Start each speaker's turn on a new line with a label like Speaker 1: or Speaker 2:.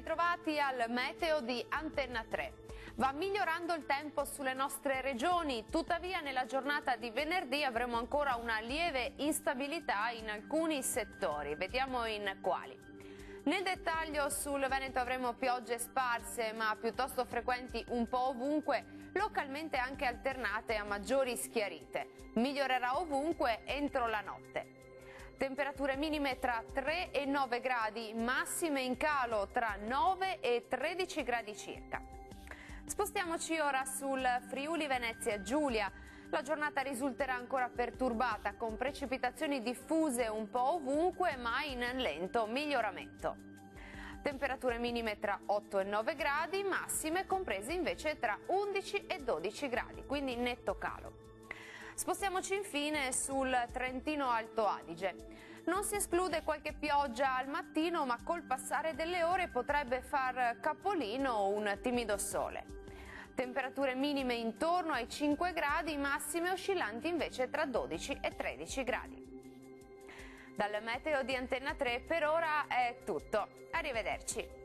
Speaker 1: ritrovati al meteo di Antenna 3. Va migliorando il tempo sulle nostre regioni, tuttavia nella giornata di venerdì avremo ancora una lieve instabilità in alcuni settori. Vediamo in quali. Nel dettaglio sul Veneto avremo piogge sparse ma piuttosto frequenti un po' ovunque, localmente anche alternate a maggiori schiarite. Migliorerà ovunque entro la notte. Temperature minime tra 3 e 9 gradi, massime in calo tra 9 e 13 gradi circa. Spostiamoci ora sul Friuli Venezia Giulia. La giornata risulterà ancora perturbata con precipitazioni diffuse un po' ovunque ma in lento miglioramento. Temperature minime tra 8 e 9 gradi, massime comprese invece tra 11 e 12 gradi, quindi netto calo. Spostiamoci infine sul Trentino Alto Adige. Non si esclude qualche pioggia al mattino, ma col passare delle ore potrebbe far capolino un timido sole. Temperature minime intorno ai 5 gradi, massime oscillanti invece tra 12 e 13 gradi. Dal meteo di Antenna 3 per ora è tutto. Arrivederci.